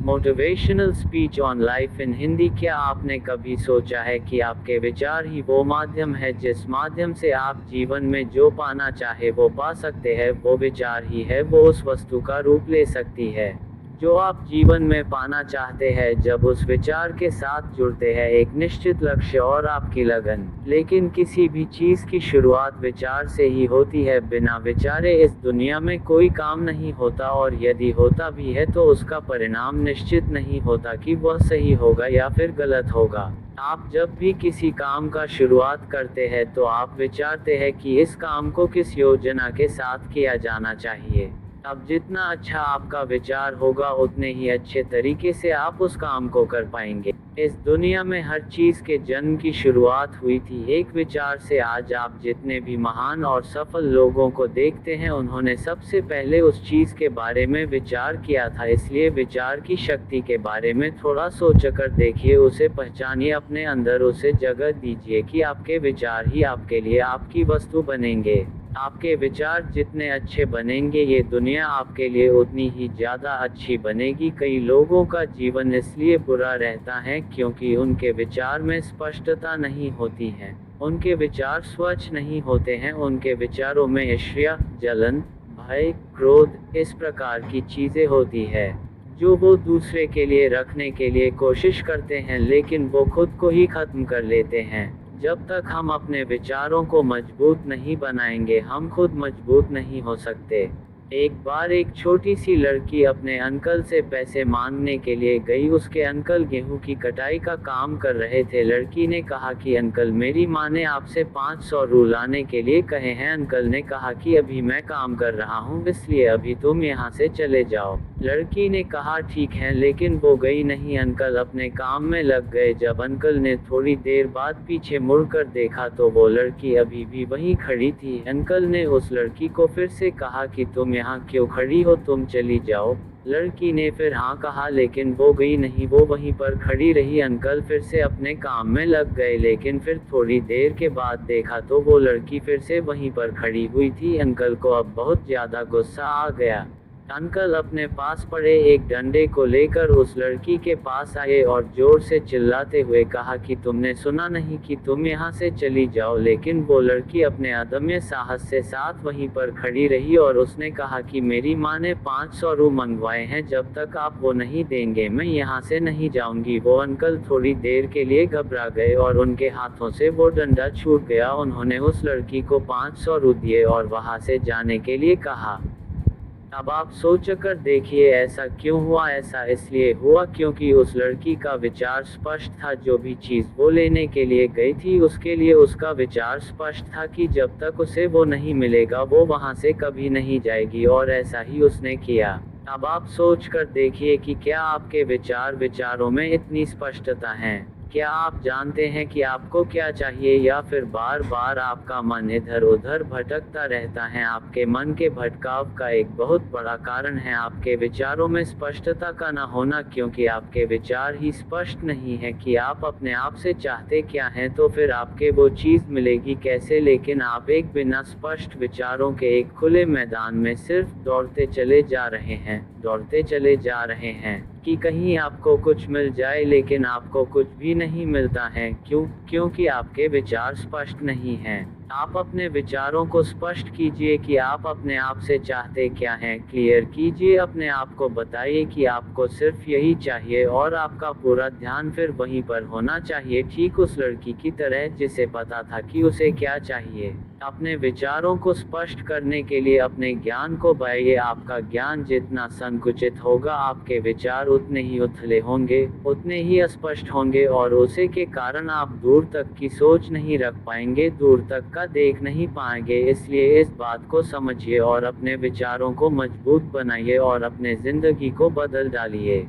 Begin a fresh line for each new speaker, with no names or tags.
Motivational speech on life in Hindi. क्या आपने कभी सोचा है कि आपके विचार ही वो माध्यम है जिस माध्यम से आप जीवन में जो पाना चाहे वो पा सकते हैं? वो विचार ही है वो उस वस्तु का रूप ले सकती है जो आप जीवन में पाना चाहते हैं। जब उस विचार के साथ जुड़ते हैं एक निश्चित लक्ष्य और आपकी लगन। लेकिन किसी भी चीज की शुरुआत विचार से ही होती है। बिना विचारे इस दुनिया में कोई काम नहीं होता, और यदि होता भी है तो उसका परिणाम निश्चित नहीं होता कि वह सही होगा या फिर गलत होगा। आप जब भी किसी काम का शुरुआत करते हैं तो आप विचारते हैं कि इस काम को किस योजना के साथ किया जाना चाहिए। अब जितना अच्छा आपका विचार होगा उतने ही अच्छे तरीके से आप उस काम को कर पाएंगे। इस दुनिया में हर चीज के जन्म की शुरुआत हुई थी एक विचार से। आज आप जितने भी महान और सफल लोगों को देखते हैं उन्होंने सबसे पहले उस चीज के बारे में विचार किया था। इसलिए विचार की शक्ति के बारे में थोड़ा सोचकर देखिए, उसे पहचानिए, अपने अंदर उसे जगह दीजिए कि आपके विचार ही आपके लिए आपकी वस्तु बनेंगे। आपके विचार जितने अच्छे बनेंगे ये दुनिया आपके लिए उतनी ही ज़्यादा अच्छी बनेगी। कई लोगों का जीवन इसलिए बुरा रहता है क्योंकि उनके विचार में स्पष्टता नहीं होती है, उनके विचार स्वच्छ नहीं होते हैं, उनके विचारों में ईर्ष्या, जलन, भय, क्रोध, इस प्रकार की चीज़ें होती है जो वो दूसरे के लिए रखने के लिए कोशिश करते हैं, लेकिन वो खुद को ही खत्म कर लेते हैं। जब तक हम अपने विचारों को मजबूत नहीं बनाएंगे हम खुद मजबूत नहीं हो सकते। एक बार एक छोटी सी लड़की अपने अंकल से पैसे मांगने के लिए गई। उसके अंकल गेहूं की कटाई का काम कर रहे थे। लड़की ने कहा कि अंकल, मेरी माँ ने आपसे 500 रू लाने के लिए कहे हैं। अंकल ने कहा कि अभी मैं काम कर रहा हूँ इसलिए अभी तुम यहाँ से चले जाओ। लड़की ने कहा ठीक है, लेकिन वो गई नहीं। अंकल अपने काम में लग गए। जब अंकल ने थोड़ी देर बाद पीछे मुड़कर देखा तो वो लड़की अभी भी वहीं खड़ी थी। अंकल ने उस लड़की को फिर से कहा कि तुम यहाँ क्यों खड़ी हो, तुम चली जाओ। लड़की ने फिर हाँ कहा, लेकिन वो गई नहीं, वो वहीं पर खड़ी रही। अंकल फिर से अपने काम में लग गए, लेकिन फिर थोड़ी देर के बाद देखा तो वो लड़की फिर से वहीं पर खड़ी हुई थी। अंकल को अब बहुत ज़्यादा गुस्सा आ गया। अंकल अपने पास पड़े एक डंडे को लेकर उस लड़की के पास आए और जोर से चिल्लाते हुए कहा कि तुमने सुना नहीं कि तुम यहाँ से चली जाओ। लेकिन वो लड़की अपने अदम्य साहस से साथ वहीं पर खड़ी रही और उसने कहा कि मेरी माँ ने 500 रू मंगवाए हैं, जब तक आप वो नहीं देंगे मैं यहाँ से नहीं जाऊंगी। वो अंकल थोड़ी देर के लिए घबरा गए और उनके हाथों से वो डंडा छूट गया। उन्होंने उस लड़की को 500 रू दिए और वहाँ से जाने के लिए कहा। अब आप सोचकर देखिए ऐसा क्यों हुआ। ऐसा इसलिए हुआ क्योंकि उस लड़की का विचार स्पष्ट था। जो भी चीज़ वो लेने के लिए गई थी उसके लिए उसका विचार स्पष्ट था कि जब तक उसे वो नहीं मिलेगा वो वहाँ से कभी नहीं जाएगी, और ऐसा ही उसने किया। अब आप सोचकर देखिए कि क्या आपके विचारों में इतनी स्पष्टता है? क्या आप जानते हैं कि आपको क्या चाहिए, या फिर बार बार आपका मन इधर उधर भटकता रहता है? आपके मन के भटकाव का एक बहुत बड़ा कारण है आपके विचारों में स्पष्टता का न होना, क्योंकि आपके विचार ही स्पष्ट नहीं है कि आप अपने आप से चाहते क्या हैं, तो फिर आपके वो चीज़ मिलेगी कैसे? लेकिन आप एक बिना स्पष्ट विचारों के एक खुले मैदान में सिर्फ दौड़ते चले जा रहे हैं कि कहीं आपको कुछ मिल जाए, लेकिन आपको कुछ भी नहीं मिलता है। क्योंकि आपके विचार स्पष्ट नहीं हैं। आप अपने विचारों को स्पष्ट कीजिए कि आप अपने आप से चाहते क्या हैं। क्लियर कीजिए अपने आप को, बताइए कि आपको सिर्फ यही चाहिए और आपका पूरा ध्यान फिर वहीं पर होना चाहिए, ठीक उस लड़की की तरह जिसे पता था कि उसे क्या चाहिए। अपने विचारों को स्पष्ट करने के लिए अपने ज्ञान को बढ़ाइए। आपका ज्ञान जितना संकुचित होगा आपके विचार उतने ही उथले होंगे, उतने ही अस्पष्ट होंगे, और उसे के कारण आप दूर तक की सोच नहीं रख पाएंगे, दूर तक का देख नहीं पाएंगे। इसलिए इस बात को समझिए और अपने विचारों को मजबूत बनाइए और अपने जिंदगी को बदल डालिए।